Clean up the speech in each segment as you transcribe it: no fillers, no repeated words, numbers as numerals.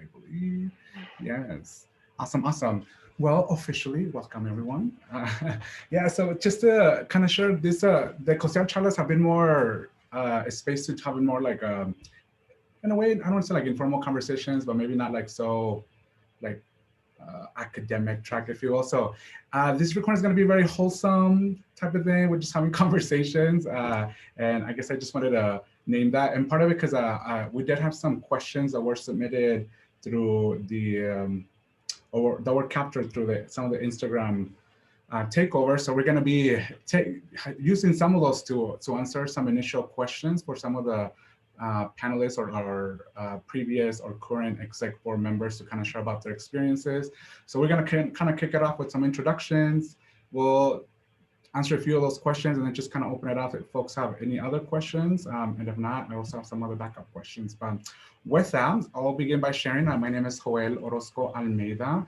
believe. Yes. Awesome, awesome. Well, officially, welcome everyone. Yeah, so just to kind of share this, the CoCEAL charlas have been more a space to have more like, in a way, I don't want to say like informal conversations, but maybe not like so like academic track, if you will. So this recording is going to be very wholesome type of thing. We're just having conversations. And I guess I just wanted to name that. And part of it, because we did have some questions that were submitted through the, or that were captured through some of the Instagram takeover. So we're going to be using some of those to answer some initial questions for some of the panelists or previous or current exec board members to kind of share about their experiences. So we're going to kind of kick it off with some introductions. We'll answer a few of those questions and then just kind of open it up if folks have any other questions. And if not, I also have some other backup questions. But with that, I'll begin by sharing. My name is Joel Orozco Almeida,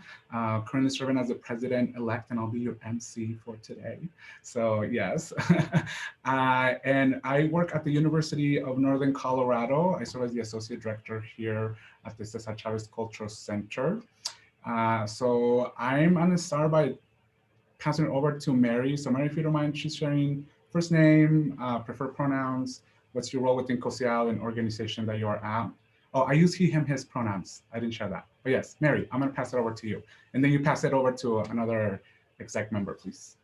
currently serving as the president-elect, and I'll be your MC for today. So yes, and I work at the University of Northern Colorado. I serve as the associate director here at the Cesar Chavez Cultural Center. So I'm going to start by passing it over to Mary. So Mary, if you don't mind, she's sharing first name, preferred pronouns, what's your role within CoCEAL and organization that you are at. Oh, I use he, him, his pronouns. I didn't share that. But yes, Mary, I'm gonna pass it over to you. And then you pass it over to another exec member, please.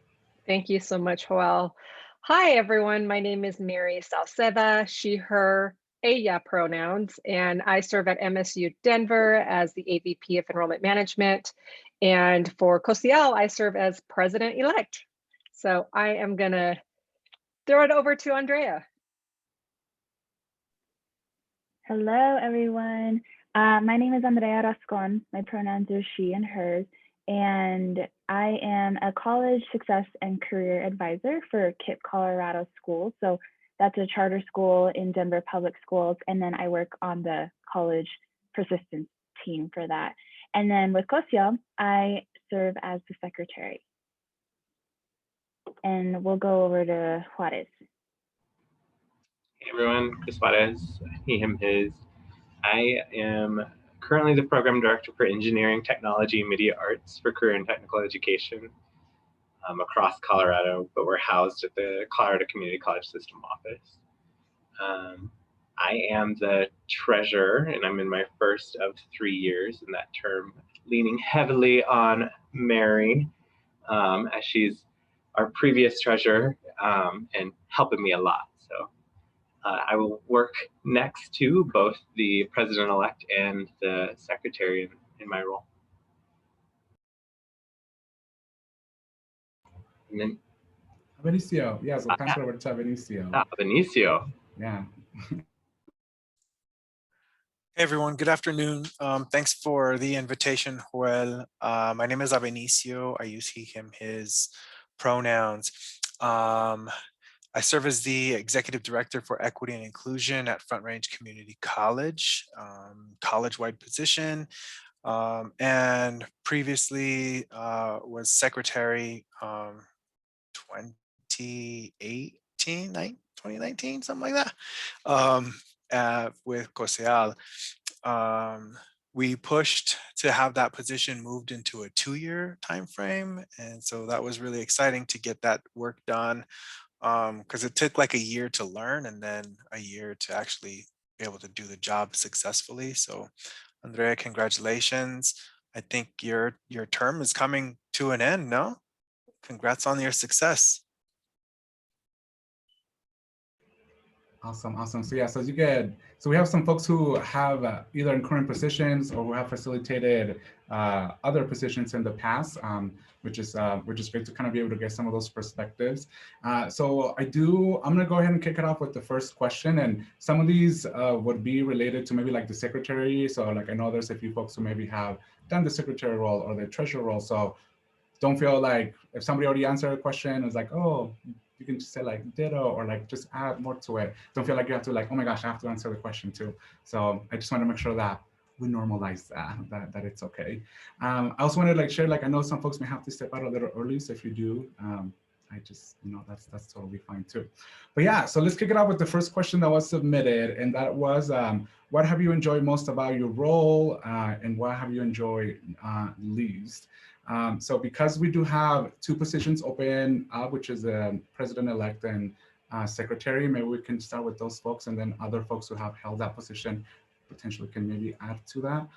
Thank you so much, Joel. Hi, everyone. My name is Mary Salceda, she, her, ella pronouns, and I serve at MSU Denver as the AVP of Enrollment Management. And for CoCEAL, I serve as president-elect. So I am gonna throw it over to Andrea. Hello, everyone. My name is Andrea Rascon. My pronouns are she and hers. And I am a college success and career advisor for KIPP Colorado Schools. So that's a charter school in Denver Public Schools. And then I work on the college persistence team for that. And then with CoCEAL, I serve as the secretary. And we'll go over to Juarez. Hey everyone, Chris Juarez, he, him, his. I am currently the program director for engineering, technology, and media arts for career and technical education across Colorado, but we're housed at the Colorado Community College System office. I am the treasurer, and I'm in my first of 3 years in that term, leaning heavily on Mary, as she's our previous treasurer and helping me a lot. So I will work next to both the president-elect and the secretary in my role. And then Benicio, yes, we'll pass it over to Benicio. Benicio. Yeah. Hey everyone, good afternoon. Thanks for the invitation, Joel. My name is Benicio. I use he, him, his pronouns. I serve as the executive director for equity and inclusion at Front Range Community College, college-wide position, and previously was secretary 2019, something like that, with CoCEAL. We pushed to have that position moved into a 2-year time frame, and so that was really exciting to get that work done, because it took like a year to learn and then a year to actually be able to do the job successfully. So Andrea, congratulations. I think your term is coming to an end, no? Congrats on your success. Awesome, awesome. So yeah, so as you get, so we have some folks who have either in current positions or who have facilitated other positions in the past, which is great to kind of be able to get some of those perspectives. So I'm gonna go ahead and kick it off with the first question, and some of these would be related to maybe like the secretary. So like I know there's a few folks who maybe have done the secretary role or the treasurer role. So don't feel like if somebody already answered a question, it's like, oh, you can just say like ditto or like just add more to it. Don't feel like you have to like, oh my gosh, I have to answer the question too. So I just want to make sure that we normalize that it's okay. I also wanted to like share, like I know some folks may have to step out a little early. So if you do, I just, that's totally fine too. But yeah, so let's kick it off with the first question that was submitted, and that was, what have you enjoyed most about your role, and what have you enjoyed least? So because we do have two positions open, which is president-elect and secretary, maybe we can start with those folks, and then other folks who have held that position potentially can maybe add to that.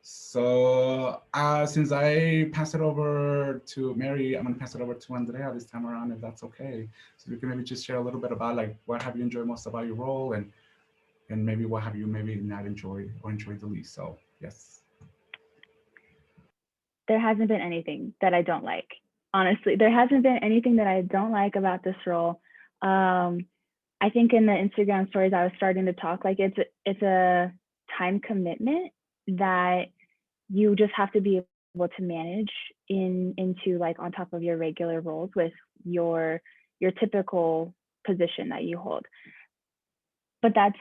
So since I pass it over to Mary, I'm gonna pass it over to Andrea this time around, if that's okay. So you can maybe just share a little bit about like, what have you enjoyed most about your role, and maybe what have you maybe not enjoyed or enjoyed the least. So yes. There hasn't been anything that I don't like. Honestly, there hasn't been anything that I don't like about this role. I think in the Instagram stories, I was starting to talk like it's a time commitment that you just have to be able to manage into like on top of your regular roles with your typical position that you hold. But that's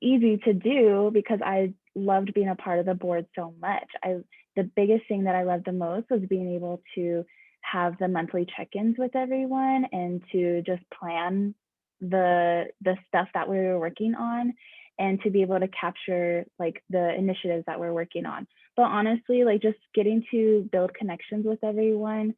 easy to do because I loved being a part of the board so much. The biggest thing that I loved the most was being able to have the monthly check-ins with everyone and to just plan the stuff that we were working on and to be able to capture like the initiatives that we're working on. But honestly, like just getting to build connections with everyone.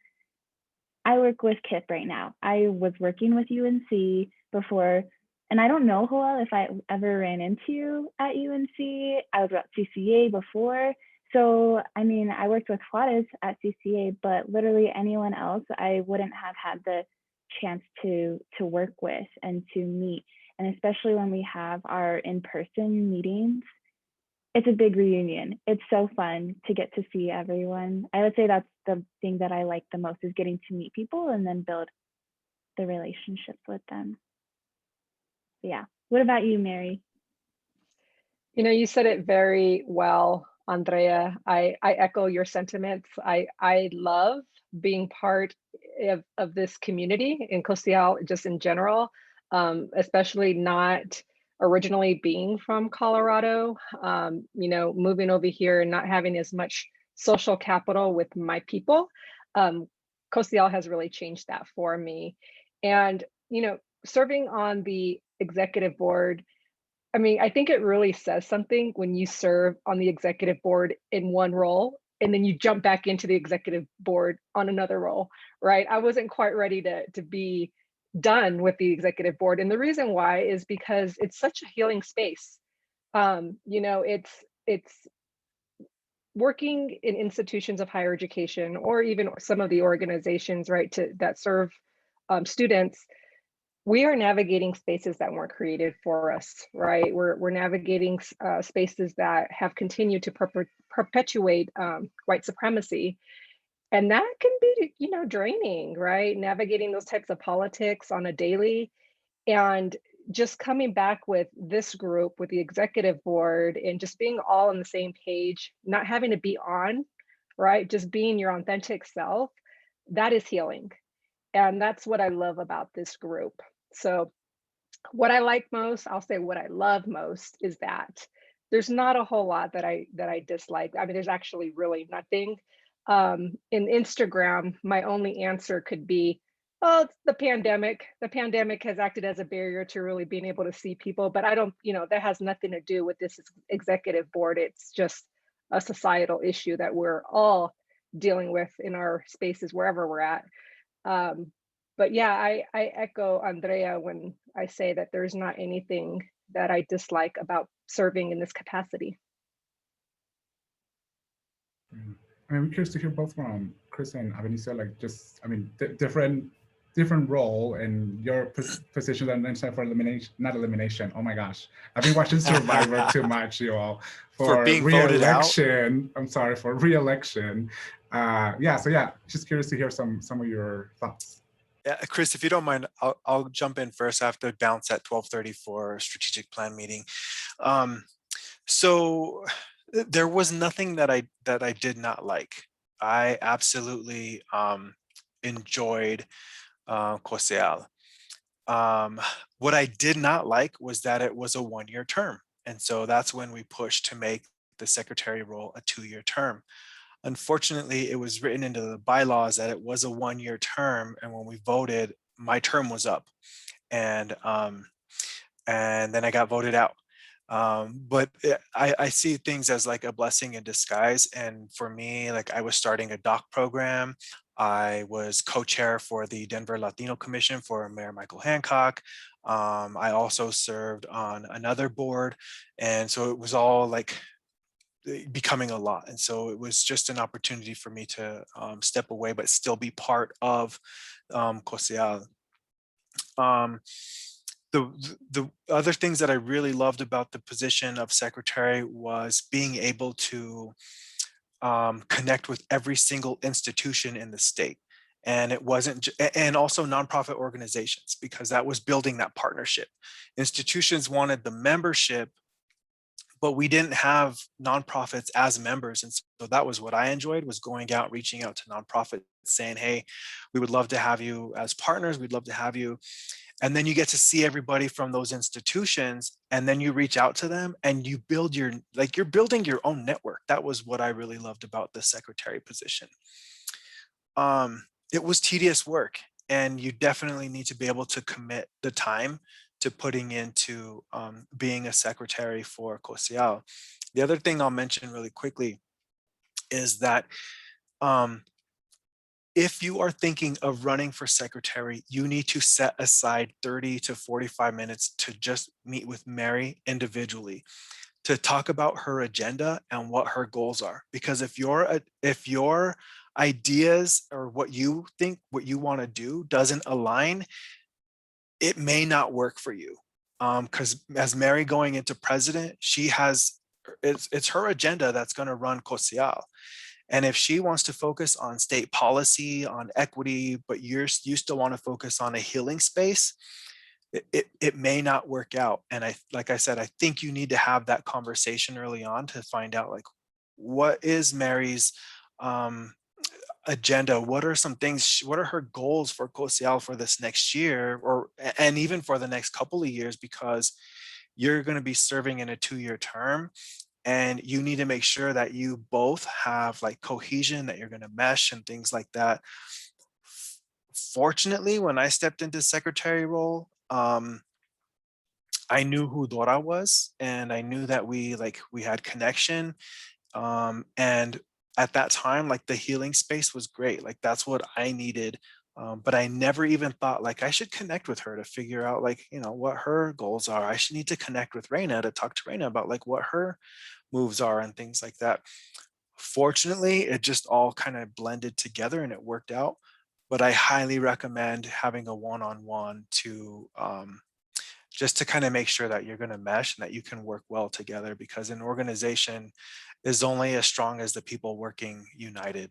I work with KIP right now. I was working with UNC before, and I don't know, Joel, if I ever ran into you at UNC. I was at CCA before. So, I mean, I worked with Juarez at CCA, but literally anyone else, I wouldn't have had the chance to work with and to meet. And especially when we have our in-person meetings, it's a big reunion. It's so fun to get to see everyone. I would say that's the thing that I like the most, is getting to meet people and then build the relationships with them. Yeah. What about you, Mary? You said it very well, Andrea. I echo your sentiments. I love being part of this community in CoCEAL, just in general, especially not originally being from Colorado, moving over here and not having as much social capital with my people. CoCEAL has really changed that for me. And, serving on the executive board, I mean, I think it really says something when you serve on the executive board in one role and then you jump back into the executive board on another role, right? I wasn't quite ready to be done with the executive board. And the reason why is because it's such a healing space. It's working in institutions of higher education, or even some of the organizations, right, that serve students. We are navigating spaces that weren't created for us, right? We're navigating spaces that have continued to perpetuate white supremacy. And that can be, draining, right? Navigating those types of politics on a daily. And just coming back with this group, with the executive board, and just being all on the same page, not having to be on, right? Just being your authentic self, that is healing. And that's what I love about this group. So what I like most, I'll say what I love most, is that there's not a whole lot that I dislike. I mean, there's actually really nothing. In Instagram, my only answer could be, oh, it's the pandemic. The pandemic has acted as a barrier to really being able to see people, but I don't, that has nothing to do with this executive board. It's just a societal issue that we're all dealing with in our spaces, wherever we're at. But yeah, I echo Andrea when I say that there's not anything that I dislike about serving in this capacity. I'm curious to hear both from Chris and Avenicia, like just, I mean, different role and your position and then for elimination, not elimination. Oh my gosh, I've been watching Survivor too much, you all, for being voted out. re-election. I'm sorry, for re-election. Yeah, so yeah, just curious to hear some of your thoughts. Yeah, Chris, if you don't mind, I'll jump in first. I have to bounce at 12:30 for a strategic plan meeting. So there was nothing that I did not like. I absolutely enjoyed CoCEAL. What I did not like was that it was a one-year term. And so that's when we pushed to make the secretary role a 2-year term. Unfortunately, it was written into the bylaws that it was a 1-year term, and when we voted, my term was up, and then I got voted out. But I see things as like a blessing in disguise. And for me, like I was starting a doc program. I was co-chair for the Denver Latino Commission for Mayor Michael Hancock. I also served on another board. And so it was all like becoming a lot. And so it was just an opportunity for me to step away, but still be part of CoCEAL. The other things that I really loved about the position of secretary was being able to connect with every single institution in the state. And it wasn't, and also nonprofit organizations, because that was building that partnership. Institutions wanted the membership, but we didn't have nonprofits as members. And so that was what I enjoyed, was going out, reaching out to nonprofits, saying, hey, we would love to have you as partners. We'd love to have you. And then you get to see everybody from those institutions, and then you reach out to them and you build your, like, you're building your own network. That was what I really loved about the secretary position. It was tedious work, and you definitely need to be able to commit the time to putting into being a secretary for CoCEAL. The other thing I'll mention really quickly is that if you are thinking of running for secretary, you need to set aside 30 to 45 minutes to just meet with Mary individually, to talk about her agenda and what her goals are. Because if your ideas or what you think, what you want to do doesn't align, it may not work for you. Because as Mary going into president, she has, it's her agenda that's going to run CoCEAL. And if she wants to focus on state policy, on equity, but you still want to focus on a healing space, it may not work out. And like I said, I think you need to have that conversation early on to find out, like, what is Mary's agenda? What are some things, what are her goals for CoCEAL for this next year, and even for the next couple of years, because you're going to be serving in a 2-year term. And you need to make sure that you both have like cohesion, that you're going to mesh and things like that. Fortunately, when I stepped into secretary role, I knew who Dora was, and I knew that we had connection. And at that time, like, the healing space was great. Like, that's what I needed. But I never even thought, like, I should connect with her to figure out, like, what her goals are. I should need to connect with Reina to talk to Reina about like what her moves are and things like that. Fortunately, it just all kind of blended together and it worked out. But I highly recommend having a one-on-one to just to kind of make sure that you're going to mesh and that you can work well together, because an organization is only as strong as the people working united.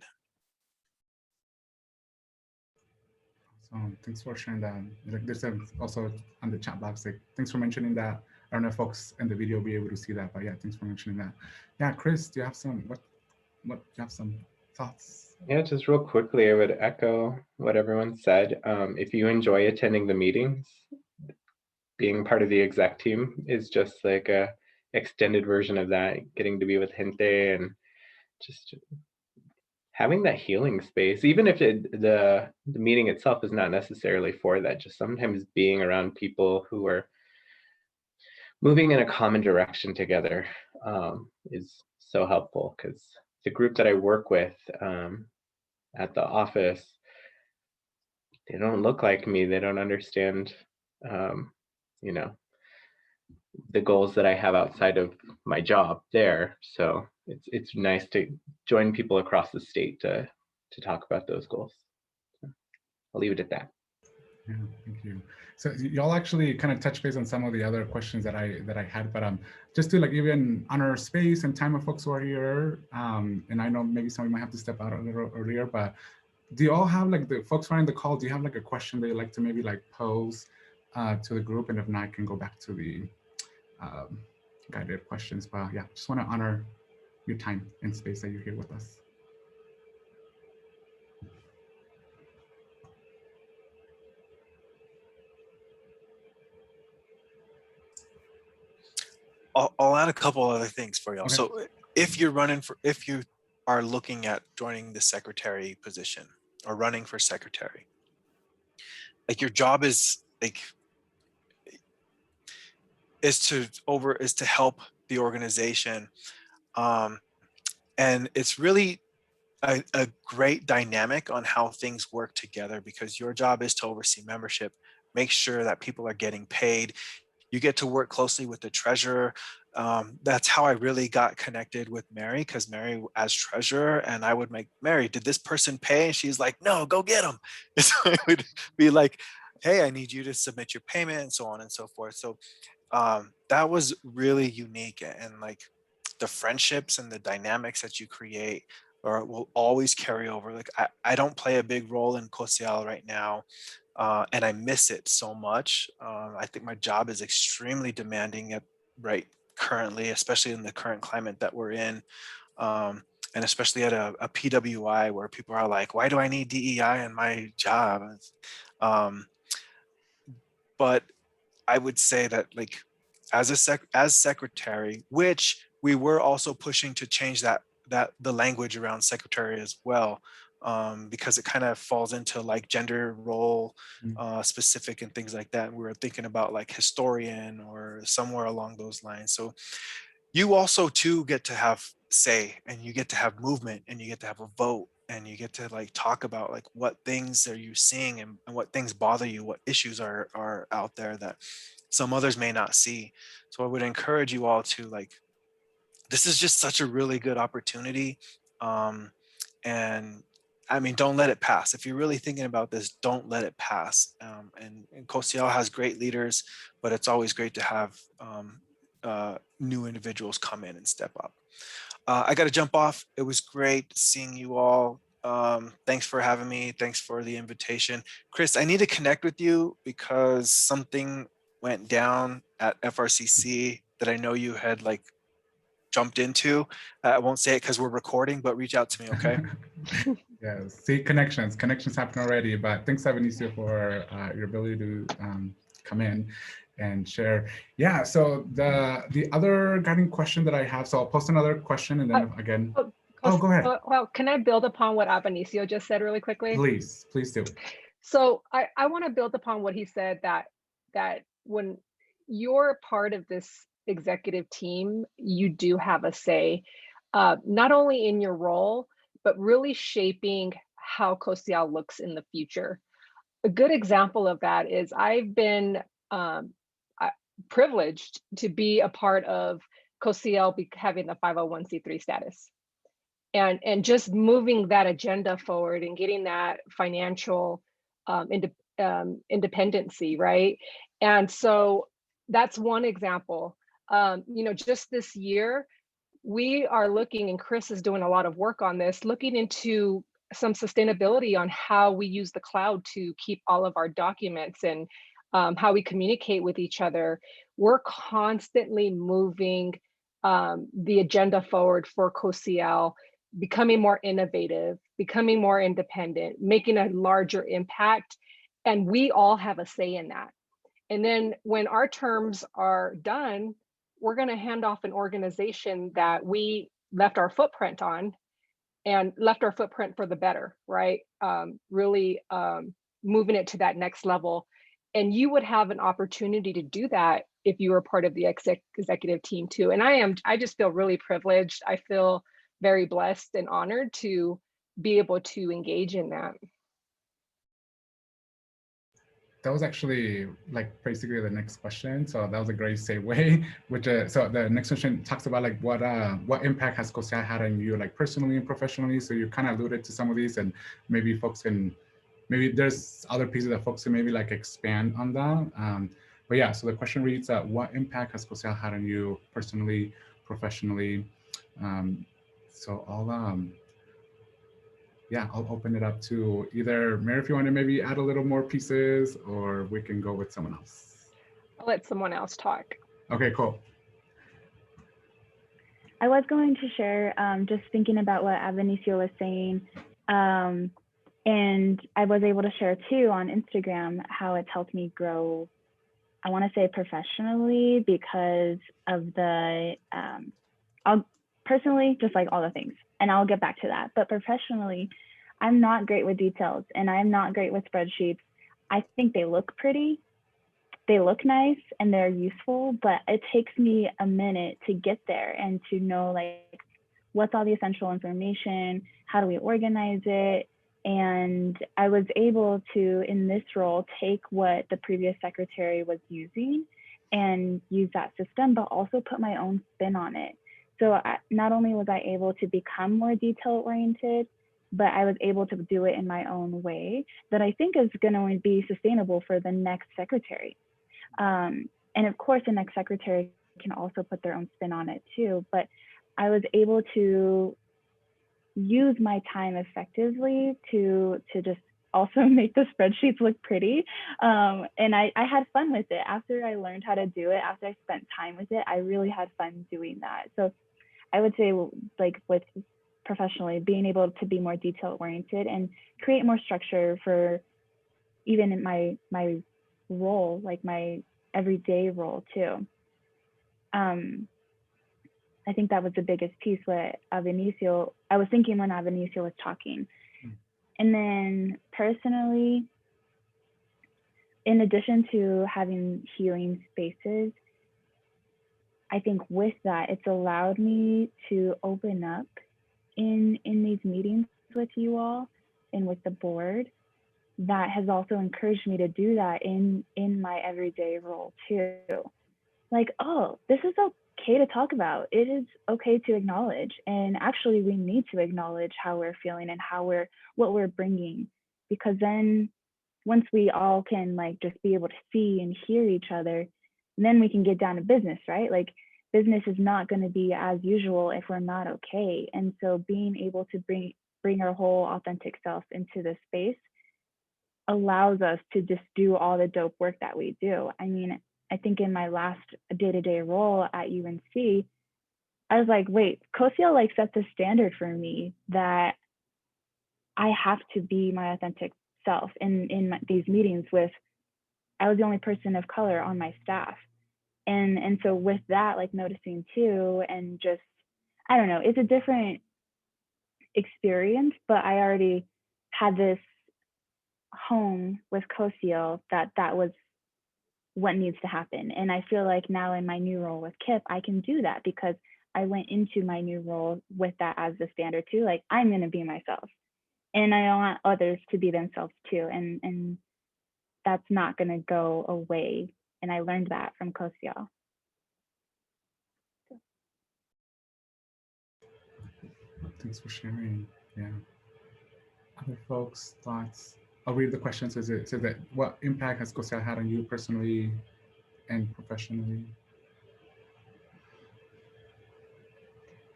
So thanks for sharing that. Like, there's also on the chat box, like, thanks for mentioning that. I don't know if folks in the video will be able to see that, but yeah, thanks for mentioning that. Yeah, Chris, do you have some, what do you have some thoughts? Yeah, just real quickly, I would echo what everyone said. If you enjoy attending the meetings, being part of the exec team is just like a extended version of that, getting to be with gente and just having that healing space, even if the meeting itself is not necessarily for that. Just sometimes being around people who are moving in a common direction together is so helpful, because the group that I work with at the office, they don't look like me. They don't understand, the goals that I have outside of my job there. So it's nice to join people across the state to talk about those goals. So I'll leave it at that. Yeah, thank you. So y'all actually kind of touch base on some of the other questions that I had, but just to like even honor space and time of folks who are here, and I know maybe some of you might have to step out a little earlier, but do you all have, like, the folks running the call, do you have like a question that you'd like to maybe like pose to the group? And if not, I can go back to the guided questions. But yeah, just want to honor your time and space that you're here with us. I'll add a couple other things for y'all. Okay. So if you're running for, if you are looking at joining the secretary position or running for secretary. Like your job is to help the organization, and it's really a great dynamic on how things work together, because your job is to oversee membership, make sure that people are getting paid. You get to work closely with the treasurer. That's how I really got connected with Mary, because Mary as treasurer, and I would make, Mary, did this person pay? And she's like, no, go get them. And so I would be like, hey, I need you to submit your payment, and so on and so forth. So that was really unique, and like the friendships and the dynamics that you create or will always carry over. Like I don't play a big role in CoCEAL right now, and I miss it so much. I think my job is extremely demanding right currently, especially in the current climate that we're in, and especially at a PWI where people are like, why do I need DEI in my job? Um, but I would say that like as secretary, which we were also pushing to change that the language around secretary as well, because it kind of falls into like gender role specific and things like that. And we were thinking about like historian or somewhere along those lines. So you also too get to have say, and you get to have movement, and you get to have a vote, and you get to like talk about like what things are you seeing, and what things bother you, what issues are out there that some others may not see. So I would encourage you all to like, this is just such a really good opportunity. And I mean, don't let it pass. If you're really thinking about this, don't let it pass. And CoCEAL has great leaders, but it's always great to have new individuals come in and step up. I got to jump off. It was great seeing you all. Thanks for having me. Thanks for the invitation. Chris, I need to connect with you because something went down at FRCC that I know you had like jumped into. I won't say it because we're recording, but reach out to me, okay? Yeah, see, connections happen already, but thanks, Avenicio, for your ability to come in and share. Yeah, so the other guiding question that I have, so I'll post another question and then again, go ahead. Well, can I build upon what Avenicio just said really quickly? Please do. So I want to build upon what he said, that when you're part of this executive team, you do have a say, not only in your role, but really shaping how CoCEAL looks in the future. A good example of that is I've been privileged to be a part of CoCEAL having the 501c3 status. And just moving that agenda forward and getting that financial independency, right? And so that's one example. Just this year, we are looking, and Chris is doing a lot of work on this, looking into some sustainability on how we use the cloud to keep all of our documents and how we communicate with each other. We're constantly moving the agenda forward for CoCEAL, becoming more innovative, becoming more independent, making a larger impact. And we all have a say in that. And then when our terms are done, we're going to hand off an organization that we left our footprint on, and left our footprint for the better, right? Really moving it to that next level. And you would have an opportunity to do that if you were part of the executive team too. And I just feel really privileged. I feel very blessed and honored to be able to engage in that. That was actually like basically the next question. So that was a great segue. Which so the next question talks about like what impact has CoCEAL had on you, like personally and professionally. So you kind of alluded to some of these, and maybe folks can, maybe there's other pieces that folks can maybe like expand on that. But yeah, so the question reads, what impact has CoCEAL had on you personally, professionally? So I'll open it up to either Mary, if you want to maybe add a little more pieces, or we can go with someone else. I'll let someone else talk. Okay, cool. I was going to share, just thinking about what Avenicio was saying, and I was able to share too on Instagram how it's helped me grow, I want to say professionally, because of the, personally, just like all the things, and I'll get back to that. But professionally, I'm not great with details, and I'm not great with spreadsheets. I think they look pretty, they look nice, and they're useful, but it takes me a minute to get there and to know like what's all the essential information, how do we organize it. And I was able to, in this role, take what the previous secretary was using and use that system, but also put my own spin on it. So not only was I able to become more detail oriented, but I was able to do it in my own way that I think is going to be sustainable for the next secretary. And of course, the next secretary can also put their own spin on it too. But I was able to use my time effectively to just also make the spreadsheets look pretty. And I had fun with it. After I learned how to do it, after I spent time with it, I really had fun doing that. So I would say, like, with professionally, being able to be more detail oriented and create more structure for even in my role, like my everyday role too. I think that was the biggest piece what Avenicio, I was thinking when Avenicio was talking. And then personally, in addition to having healing spaces, I think with that, it's allowed me to open up in these meetings with you all and with the board. That has also encouraged me to do that in my everyday role too. Like, oh, this is okay to talk about. It is okay to acknowledge. And actually, we need to acknowledge how we're feeling and what we're bringing, because then once we all can like just be able to see and hear each other, then we can get down to business, right? Like, business is not going to be as usual if we're not okay. And so being able to bring our whole authentic self into this space allows us to just do all the dope work that we do. I mean, I think in my last day-to-day role at UNC, I was like, wait, CoCEAL like set the standard for me that I have to be my authentic self in these meetings with, I was the only person of color on my staff. And so with that, like noticing too, and just, I don't know, it's a different experience, but I already had this home with CoCEAL that was what needs to happen. And I feel like now in my new role with KIP, I can do that because I went into my new role with that as the standard too. Like, I'm going to be myself, and I want others to be themselves too. And that's not going to go away. And I learned that from CoCEAL. Thanks for sharing. Yeah. Other folks' thoughts? I'll read the question. Says that what impact has CoCEAL had on you personally and professionally?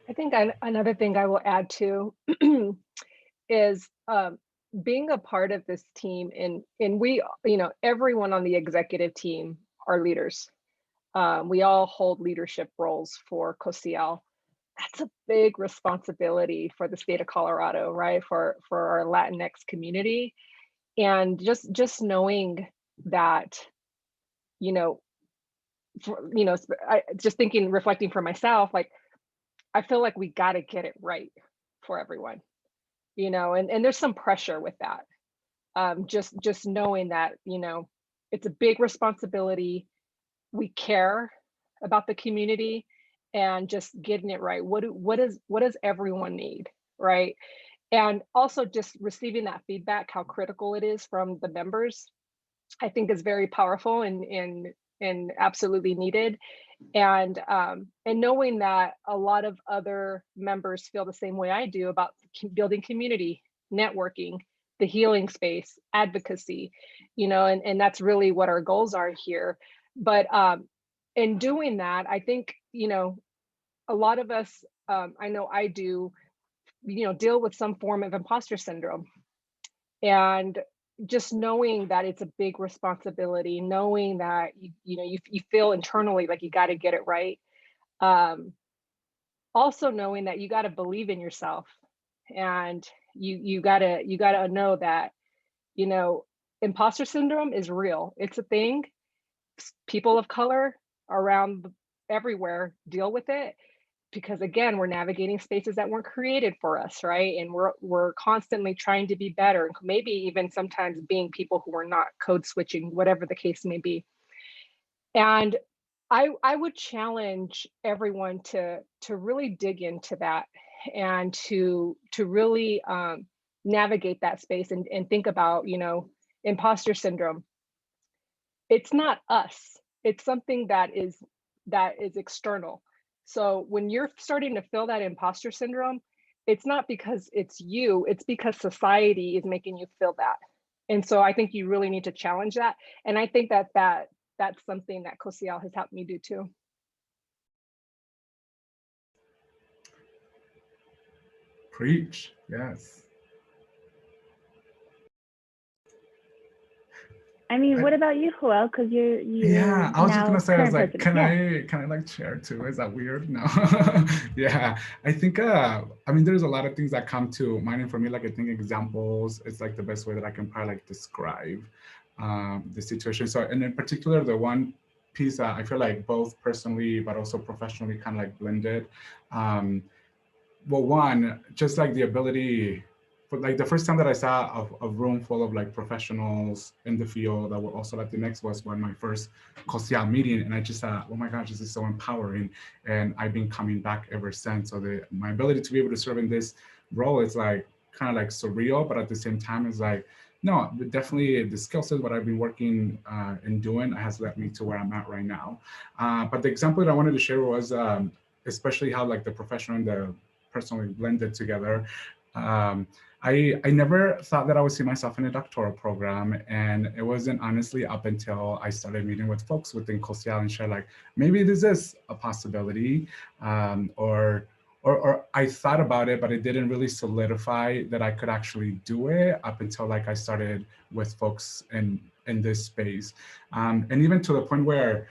I think another thing I will add to is being a part of this team, and we, everyone on the executive team are leaders. We all hold leadership roles for CoCEAL. That's a big responsibility for the state of Colorado, right? For our Latinx community. And just knowing that, just thinking, reflecting for myself, like, I feel like we got to get it right for everyone, and there's some pressure with that. Just knowing that, it's a big responsibility. We care about the community, and just getting it right. What does everyone need, right? And also just receiving that feedback, how critical it is from the members, I think is very powerful and absolutely needed. And knowing that a lot of other members feel the same way I do about building community, networking, the healing space, advocacy, and that's really what our goals are here. But in doing that, I think, a lot of us, I know I do, deal with some form of imposter syndrome. And just knowing that it's a big responsibility, knowing that you feel internally like you got to get it right. Also knowing that you got to believe in yourself, and you gotta know that imposter syndrome is real. It's a thing. People of color around everywhere deal with it, because again, we're navigating spaces that weren't created for us, right? And we're constantly trying to be better, and maybe even sometimes being people who are not code switching, whatever the case may be. And I would challenge everyone to really dig into that, and to really navigate that space, and think about, imposter syndrome. It's not us. It's something that is external. So when you're starting to feel that imposter syndrome, it's not because it's you, it's because society is making you feel that. And so I think you really need to challenge that. And I think that's something that CoCEAL has helped me do too. Preach, yes. I mean, what about you, Joel? Because you're Yeah, I was just now gonna say, I was current like, president. can I like share too? Is that weird? No. Yeah, I think I mean, there's a lot of things that come to mind for me. Like, I think examples is like the best way that I can probably like describe the situation. So, and in particular, the one piece that I feel like both personally but also professionally kind of like blended. Well, one, just like the ability, but like the first time that I saw a room full of like professionals in the field that were also Latinx was when my first CoCEAL meeting, and I just thought, oh my gosh, this is so empowering, and I've been coming back ever since. So my ability to be able to serve in this role is like kind of like surreal, but at the same time, it's like, no, definitely the skill set what I've been working and doing has led me to where I'm at right now. But the example that I wanted to share was especially how like the professional and the personally blended together. I never thought that I would see myself in a doctoral program, and it wasn't honestly up until I started meeting with folks within CoCEAL and share like, maybe this is a possibility, or I thought about it, but it didn't really solidify that I could actually do it up until like I started with folks in this space, and even to the point where,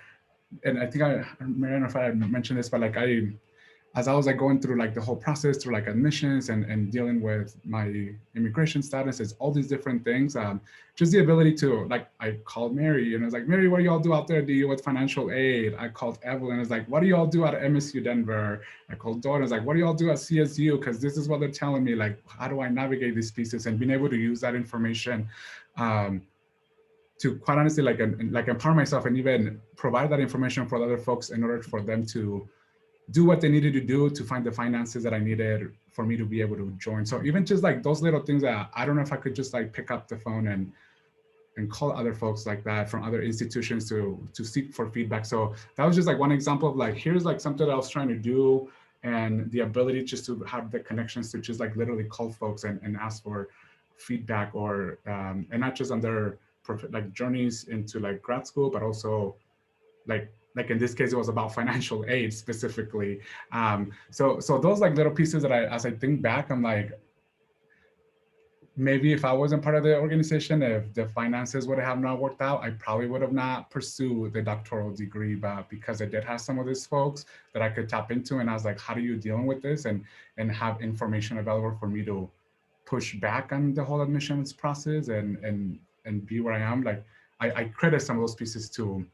and I think I don't know if I mentioned this, but like as I was like going through like the whole process through like admissions and dealing with my immigration status, it's all these different things. Just the ability to like, I called Mary and I was like, Mary, what do y'all do out there deal with financial aid? I called Evelyn, I was like, what do y'all do at MSU Denver? I called Dawn, I was like, what do y'all do at CSU? Because this is what they're telling me, like, how do I navigate these pieces, and being able to use that information to quite honestly like empower myself and even provide that information for other folks in order for them to do what they needed to do to find the finances that I needed for me to be able to join. So even just like those little things that I don't know if I could just like pick up the phone and call other folks like that from other institutions to seek for feedback. So that was just like one example of like, here's like something that I was trying to do, and the ability just to have the connections to just like literally call folks and ask for feedback, or and not just on their like journeys into like grad school, but also like in this case, it was about financial aid specifically. So those like little pieces that as I think back, I'm like, maybe if I wasn't part of the organization, if the finances would have not worked out, I probably would have not pursued the doctoral degree, but because I did have some of these folks that I could tap into, and I was like, how do you deal with this, and have information available for me to push back on the whole admissions process and be where I am. Like I credit some of those pieces to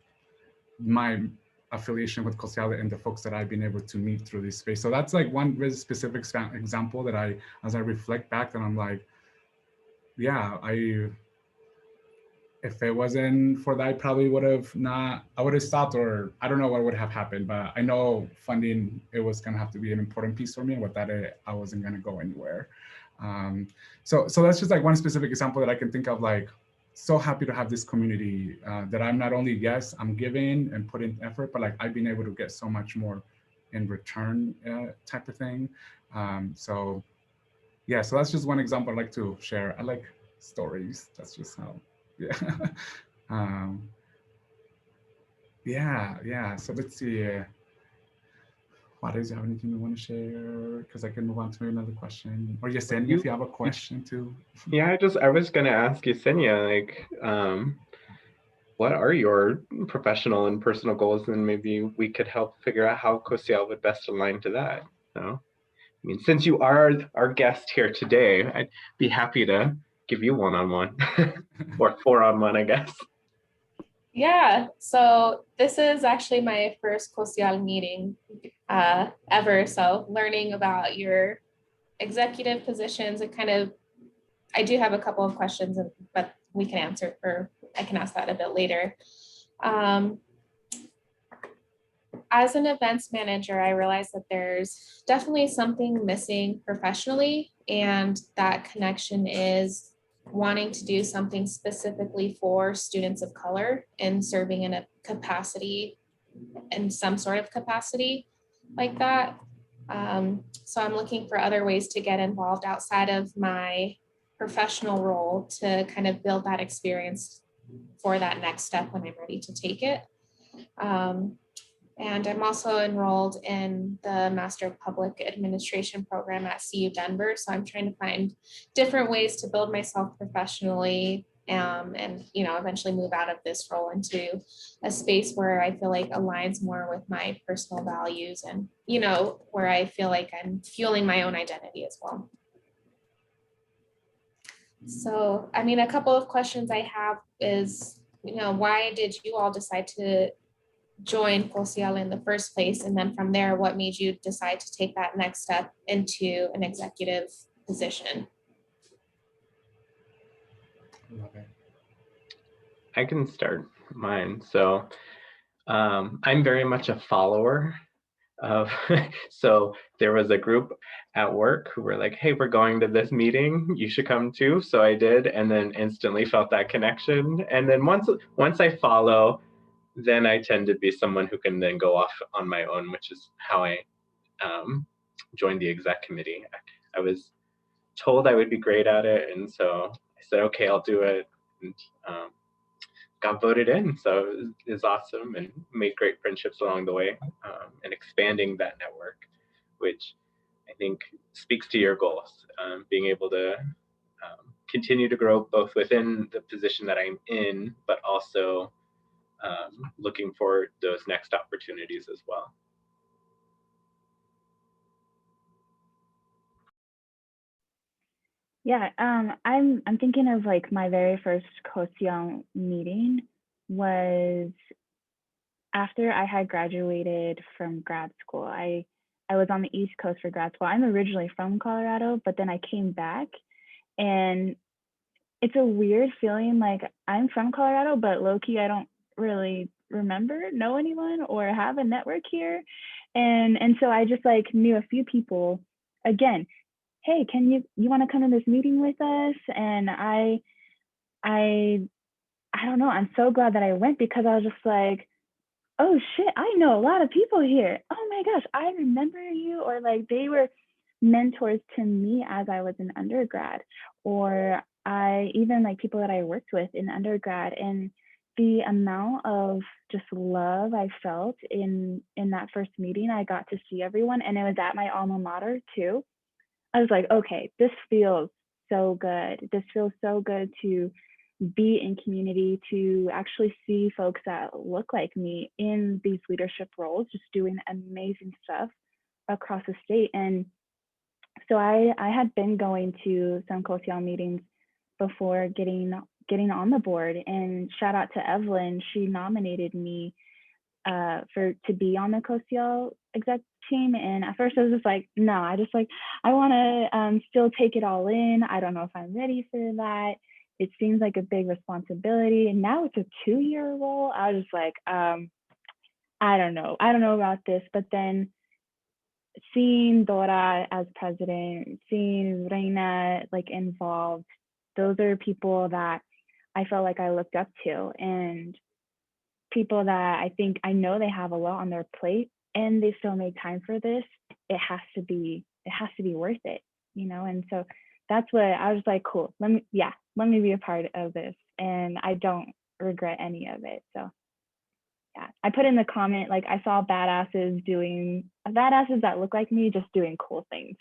my affiliation with CoCEAL and the folks that I've been able to meet through this space. So that's like one very specific example that as I reflect back, then I'm like, yeah, if it wasn't for that, I probably would have not, I would have stopped, or I don't know what would have happened, but I know funding, it was gonna have to be an important piece for me. With that, I wasn't gonna go anywhere. So that's just like one specific example that I can think of, like, so happy to have this community that I'm not only, yes, I'm giving and putting effort, but like I've been able to get so much more in return type of thing. So yeah, so that's just one example I'd like to share. I like stories. That's just how, yeah. Yeah. So let's see. What is, you have anything you want to share? Because I can move on to another question. Or Yesenia, if you have a question too. Yeah, I was gonna ask Yesenia, like, what are your professional and personal goals, and maybe we could help figure out how CoCEAL would best align to that. So, I mean, since you are our guest here today, I'd be happy to give you one-on-one or 4-on-1, I guess. Yeah, so this is actually my first CoCEAL meeting ever. So learning about your executive positions and kind of, I do have a couple of questions, but we can answer, or I can ask that a bit later. As an events manager, I realized that there's definitely something missing professionally, and that connection is wanting to do something specifically for students of color and serving in a capacity, in some sort of capacity like that. So I'm looking for other ways to get involved outside of my professional role to kind of build that experience for that next step when I'm ready to take it. And I'm also enrolled in the Master of Public Administration program at CU Denver. So I'm trying to find different ways to build myself professionally, and eventually move out of this role into a space where I feel like aligns more with my personal values, and where I feel like I'm fueling my own identity as well. So, I mean, a couple of questions I have is, why did you all decide to join CoCEAL in the first place? And then from there, what made you decide to take that next step into an executive position? Love it. I can start mine. So I'm very much a follower of, so there was a group at work who were like, hey, we're going to this meeting, you should come too. So I did, and then instantly felt that connection. And then once I follow, then I tend to be someone who can then go off on my own, which is how I joined the exec committee. I was told I would be great at it, and so I said, okay, I'll do it, and got voted in. So it was awesome, and made great friendships along the way, and expanding that network, which I think speaks to your goals, being able to continue to grow both within the position that I'm in, but also looking for those next opportunities as well. Yeah, I'm thinking of like my very first CoCEAL meeting was after I had graduated from grad school. I was on the East Coast for grad school. I'm originally from Colorado, but then I came back, and it's a weird feeling. Like, I'm from Colorado, but low-key I don't really know anyone or have a network here. And so I just like knew a few people. Again, hey, can you want to come to this meeting with us? And I don't know, I'm so glad that I went, because I was just like, oh shit, I know a lot of people here. Oh my gosh, I remember you. Or like, they were mentors to me as I was an undergrad, or I even like people that I worked with in undergrad. And the amount of just love I felt in that first meeting, I got to see everyone, and it was at my alma mater too. I was like, okay, this feels so good. This feels so good to be in community, to actually see folks that look like me in these leadership roles, just doing amazing stuff across the state. And so I had been going to some CoCEAL meetings before getting on the board. And shout out to Evelyn, she nominated me to be on the CoCEAL exec team. And at first I was just like, no, I want to still take it all in. I don't know if I'm ready for that. It seems like a big responsibility. And now it's a 2-year role. I was just like, I don't know about this. But then seeing Dora as president, seeing Reina like involved, those are people that I felt like I looked up to, and people that I know they have a lot on their plate, and they still make time for this. It has to be worth it, And so that's what I was like, cool, let me be a part of this, and I don't regret any of it. So yeah, I put in the comment, like, I saw badasses that look like me just doing cool things.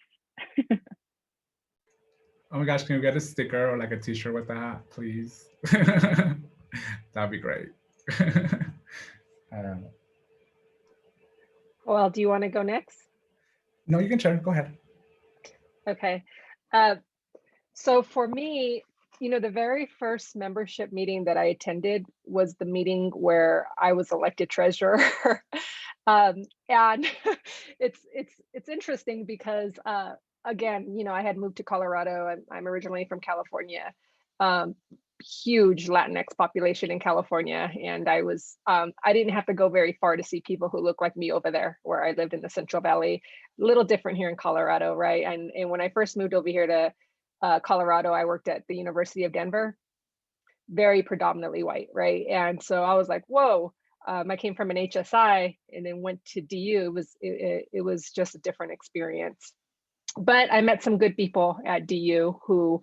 Oh my gosh, can you get a sticker or like a t-shirt with that, please? That'd be great. Well, do you want to go next? No, you can share. Go ahead. Okay. So for me, the very first membership meeting that I attended was the meeting where I was elected treasurer. And it's interesting because again, I had moved to Colorado. I'm originally from California. Um, Huge Latinx population in California, and I didn't have to go very far to see people who look like me over there where I lived in the Central Valley. A little different here in Colorado, right? And when I first moved over here to Colorado, I worked at the University of Denver, very predominantly white, right? And so I was like, whoa. I came from an HSI and then went to DU. It was just a different experience. But I met some good people at DU who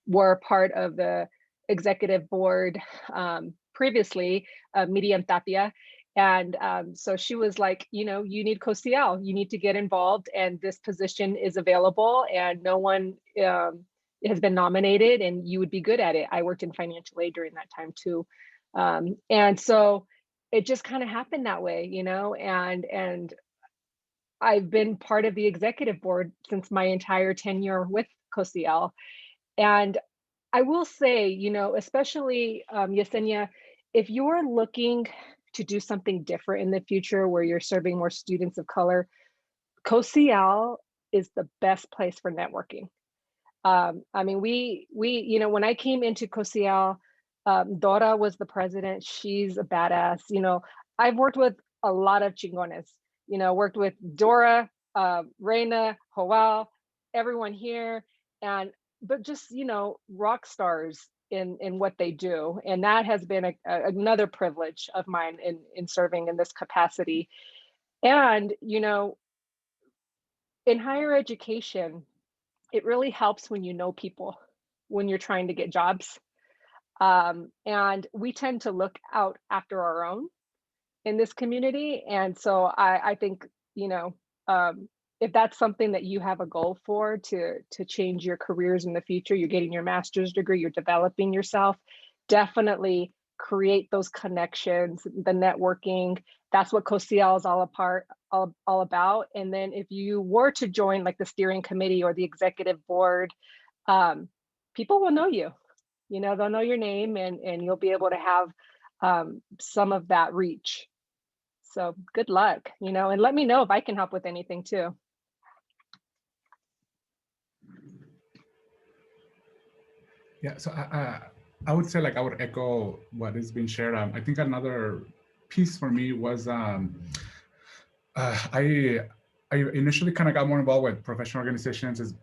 were part of the executive board previously, Miriam Tapia. And so she was like, you need CoCEAL, you need to get involved, and this position is available and no one has been nominated and you would be good at it. I worked in financial aid during that time too. And so it just kind of happened that way, and I've been part of the executive board since my entire tenure with CoCEAL. And I will say, especially Yesenia, if you're looking to do something different in the future where you're serving more students of color, CoCEAL is the best place for networking. I mean, we when I came into CoCEAL, Dora was the president. She's a badass. I've worked with a lot of chingones. Worked with Dora, Reina, Joel, everyone here, but just rock stars in what they do, and that has been another privilege of mine in serving in this capacity. And in higher education, it really helps when you know people when you're trying to get jobs. And we tend to look out after our own in this community. And so I think, if that's something that you have a goal for to change your careers in the future, you're getting your master's degree, you're developing yourself, definitely create those connections, the networking. That's what CoCEAL is all about. And then if you were to join like the steering committee or the executive board, people will know you. They'll know your name, and you'll be able to have some of that reach. So good luck, and let me know if I can help with anything too. Yeah, so I would say, like, I would echo what is being shared. I think another piece for me was I initially kind of got more involved with professional organizations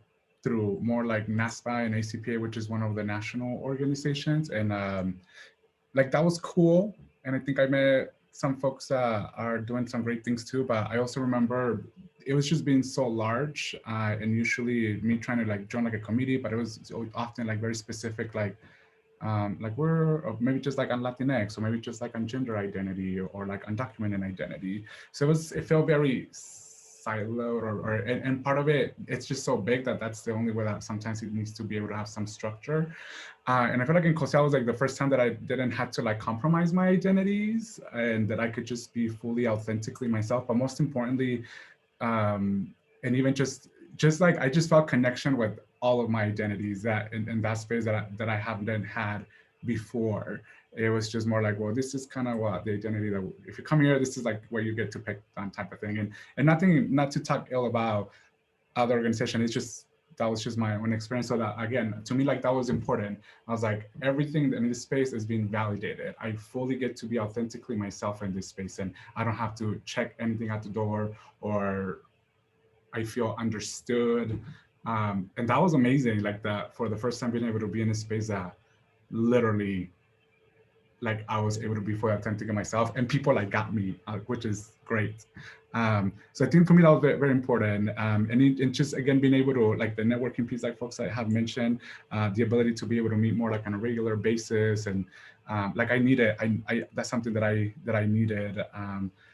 through more like NASPA and ACPA, which is one of the national organizations, and like that was cool. And I think I met some folks that are doing some great things too. But I also remember it was just being so large, and usually me trying to like join like a committee, but it was often like very specific, like we're maybe just like on Latinx, or maybe just like on gender identity, or like undocumented identity. So it felt very siloed, and part of it's just so big that's the only way that sometimes it needs to be able to have some structure. And I feel like in CoCEAL was like the first time that I didn't have to like compromise my identities, and that I could just be fully authentically myself. But most importantly, and even just like I just felt connection with all of my identities that in that space that I haven't had before. It was just more like, well, this is kind of what the identity that if you come here, this is like where you get to pick on type of thing. And not to talk ill about other organization. It's just that was just my own experience. So that again, to me, like that was important. I was like, everything in this space is being validated. I fully get to be authentically myself in this space, and I don't have to check anything at the door, or I feel understood. And that was amazing. Like that, for the first time being able to be in a space that literally, like I was able to be fully authentic in myself, and people like got me, which is great. So I think for me that was very, very important. And just again being able to like the networking piece, like folks I have mentioned, the ability to be able to meet more like on a regular basis, and like I needed, that's something that I needed.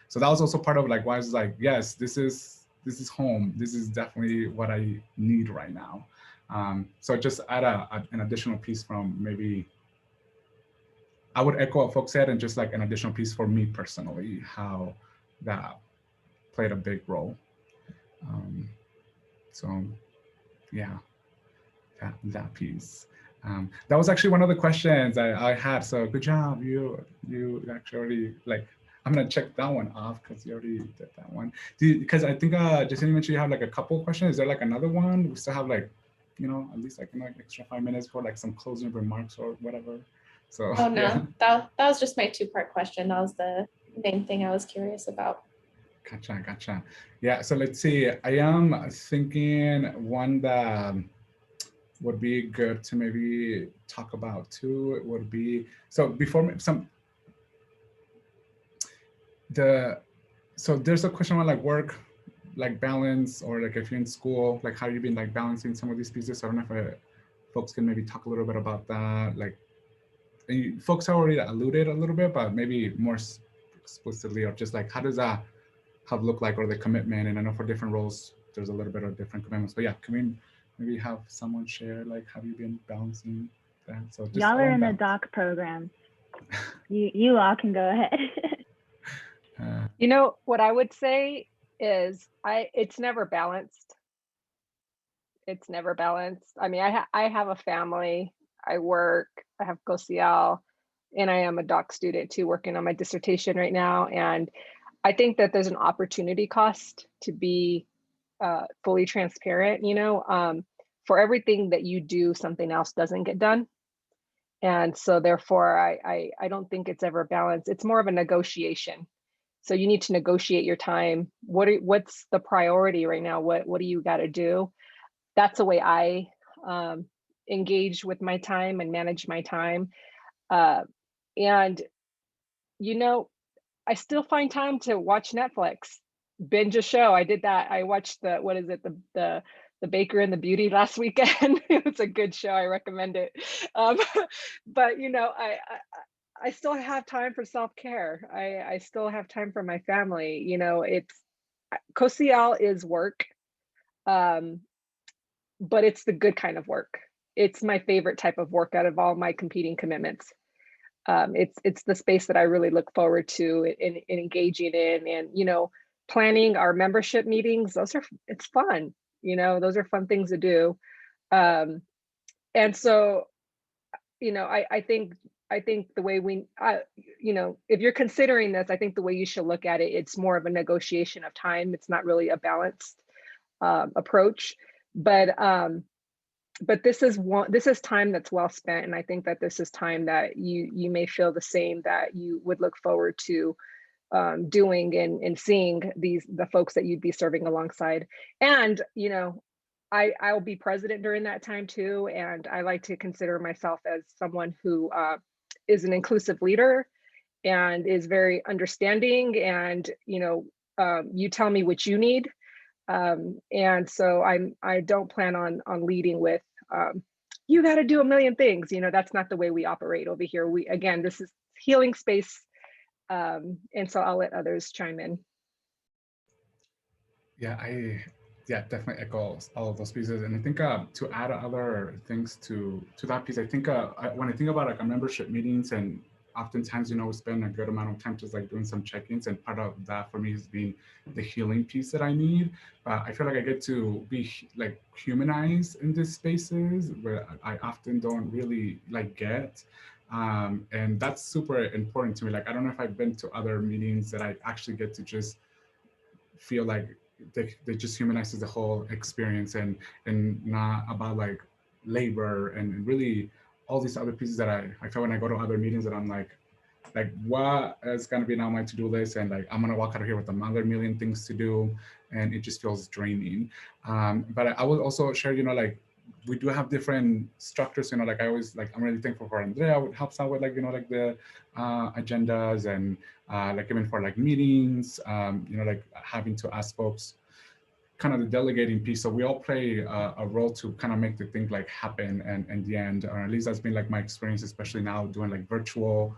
So that was also part of like why I was like, yes, this is home. This is definitely what I need right now. So just add an additional piece from maybe. I would echo what folks said, and just like an additional piece for me personally, how that played a big role. So yeah, that piece. That was actually one of the questions I had. So good job. You actually already like, I'm gonna check that one off because you already did that one. Because I think Jason, you mentioned you have like a couple of questions. Is there like another one? We still have like, you know, at least like extra 5 minutes for like some closing remarks or whatever. So Oh no, yeah. that was just my two-part question. That was the main thing I was curious about. Gotcha. Yeah, so let's see. I am thinking one that would be good to maybe talk about too. It would be, so before so there's a question on like work, like balance, or like if you're in school, like how you've been like balancing some of these pieces. I don't know if folks can maybe talk a little bit about that. Like, and folks already alluded a little bit, but maybe more explicitly of just like, how does that have looked like, or the commitment? And I know for different roles, there's a little bit of different commitments, but yeah, can we maybe have someone share, like, have you been balancing that? So just y'all are in the doc program. You all can go ahead. You know, what I would say is it's never balanced. It's never balanced. I mean, I have a family, I work, I have CoCEAL, and I am a doc student too, working on my dissertation right now. And I think that there's an opportunity cost to be fully transparent, you know, for everything that you do, something else doesn't get done. And so therefore, I don't think it's ever balanced. It's more of a negotiation. So you need to negotiate your time. What's the priority right now? What do you got to do? That's the way I engage with my time and manage my time. And you know, I still find time to watch Netflix, binge a show. I did that. I watched the Baker and the Beauty last weekend. It's a good show. I recommend it. But you know, I still have time for self-care. I still have time for my family. You know, it's CoCEAL is work, but it's the good kind of work. It's my favorite type of work out of all my competing commitments. It's the space that I really look forward to in engaging in, and you know, planning our membership meetings. It's fun. You know, those are fun things to do. And so, you know, I think the way you know, if you're considering this, I think the way you should look at it, it's more of a negotiation of time. It's not really a balanced approach, but this is time that's well spent, and I think that this is time that you may feel the same, that you would look forward to doing and seeing the folks that you'd be serving alongside. And you know, I'll be president during that time too, and I like to consider myself as someone who is an inclusive leader and is very understanding, and you know, you tell me what you need. And so I don't plan on leading with you got to do a million things. You know, that's not the way we operate over here. Again, this is healing space, and so I'll let others chime in. Yeah, definitely echo all of those pieces. And I think to add other things to that piece, I think when I think about like a membership meetings, and oftentimes, you know, we spend a good amount of time just like doing some check-ins, and part of that for me has been the healing piece that I need. I feel like I get to be like humanized in these spaces where I often don't really like get. And that's super important to me. Like, I don't know if I've been to other meetings that I actually get to just feel like they just humanizes the whole experience, and not about like labor and really all these other pieces that I feel when I go to other meetings, that I'm like what is going to be now my to-do list, and like I'm going to walk out of here with another million things to do, and it just feels draining. But I will also share, you know, like we do have different structures, you know, like I always like, I'm really thankful for Andrea, who helps out with like, you know, like the agendas, and like even for like meetings, you know, like having to ask folks kind of the delegating piece. So we all play a role to kind of make the thing like happen, and in the end, or at least that's been like my experience, especially now doing like virtual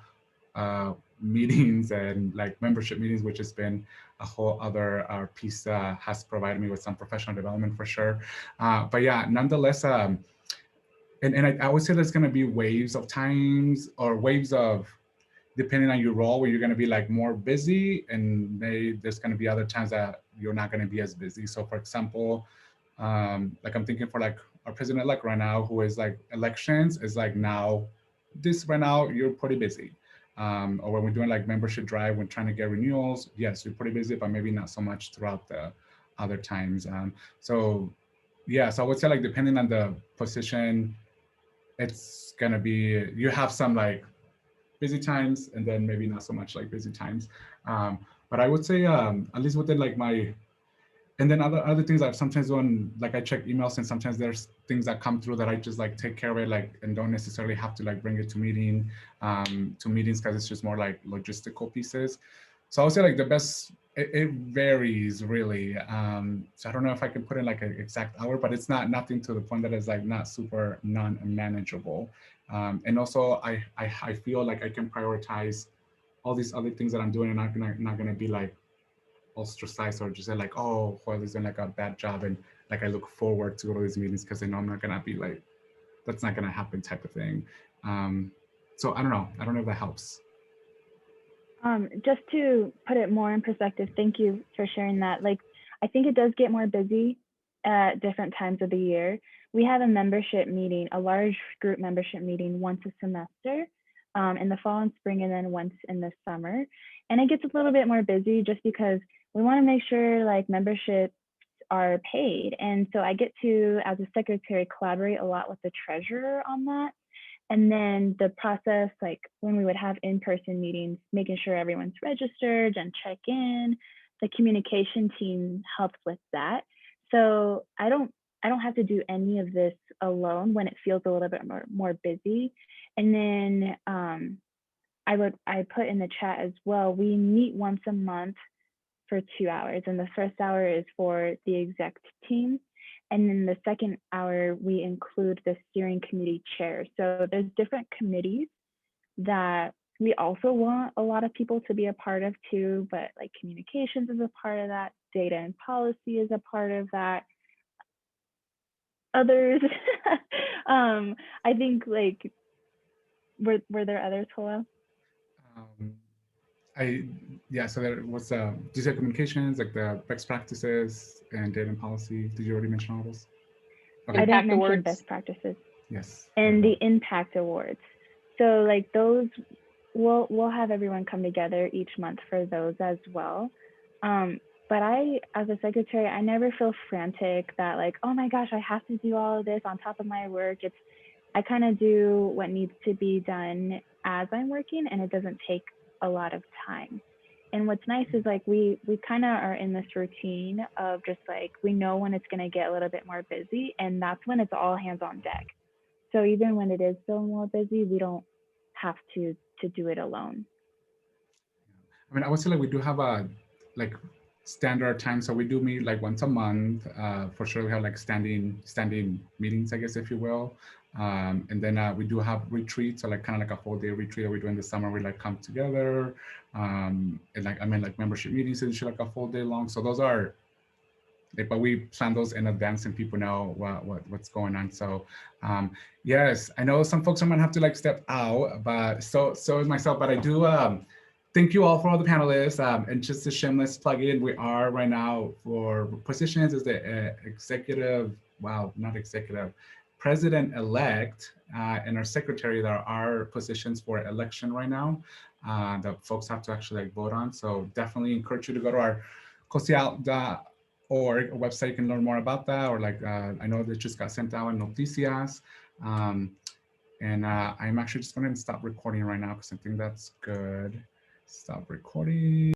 meetings and like membership meetings, which has been a whole other piece that has provided me with some professional development for sure. But yeah, nonetheless, and I would say there's going to be waves of times, or waves of, depending on your role, where you're going to be like more busy, and there's going to be other times that you're not going to be as busy. So for example, Like I'm thinking for like our president-elect right now, who is like elections is like now, this right now you're pretty busy. Or when we're doing like membership drive, when trying to get renewals, yes, you're pretty busy, but maybe not so much throughout the other times. So yeah, so I would say like depending on the position, it's gonna be, you have some like busy times and then maybe not so much like busy times. But I would say at least within like my, and then other things that sometimes when like I check emails and sometimes there's things that come through that I just like take care of it, like, and don't necessarily have to like bring it to meetings, because it's just more like logistical pieces. So I would say like the best, it varies really. So I don't know if I can put in like an exact hour, but it's not nothing to the point that is like not super non-manageable. And also I feel like I can prioritize all these other things that I'm doing and not gonna be like ostracized or just say like, oh, well, he's doing like a bad job, and like I look forward to go to these meetings because I know I'm not gonna be like, that's not gonna happen type of thing. So I don't know. I don't know if that helps. Just to put it more in perspective, thank you for sharing that. Like, I think it does get more busy at different times of the year. We have a membership meeting, a large group membership meeting once a semester, in the fall and spring, and then once in the summer. And it gets a little bit more busy just because we want to make sure like memberships are paid. And so I get to, as a secretary, collaborate a lot with the treasurer on that. And then the process, like when we would have in-person meetings, making sure everyone's registered and check in, the communication team helps with that. So I don't have to do any of this alone when it feels a little bit more busy. And then I put in the chat as well, we meet once a month for 2 hours. And the first hour is for the exec team. And then the second hour, we include the steering committee chair. So there's different committees that we also want a lot of people to be a part of too, but like communications is a part of that, data and policy is a part of that. Others, I think like, were there others, Joel? Um, I yeah. So there was digital communications, like the best practices and data and policy. Did you already mention all those? I Okay. didn't Impact mention awards. best practices. Yes. And the impact awards. So like those, we'll have everyone come together each month for those as well. But I, as a secretary, I never feel frantic that like, oh my gosh, I have to do all of this on top of my work. I kind of do what needs to be done as I'm working, and it doesn't take a lot of time. And what's nice is like we kind of are in this routine of just like we know when it's going to get a little bit more busy, and that's when it's all hands on deck. So even when it is still more busy, we don't have to do it alone. I mean, I would say like we do have a like standard time, so we do meet like once a month. For sure, we have like standing meetings, I guess, if you will. And then we do have retreats, so like kind of like a whole day retreat that we do in the summer. We like come together, and like I mean like membership meetings is usually like a full day long. So those are like, but we plan those in advance and people know what's going on. So yes, I know some folks are gonna have to like step out, but so is myself. But I do thank you all for all the panelists. And just a shameless plug in, we are right now for positions as the executive, wow, not executive, president-elect and our secretary. There are positions for election right now that folks have to actually like vote on. So definitely encourage you to go to our CoCEAL.org website. You can learn more about that, or like I know that just got sent out in noticias. And I'm actually just going to stop recording right now because I think that's good. Stop recording.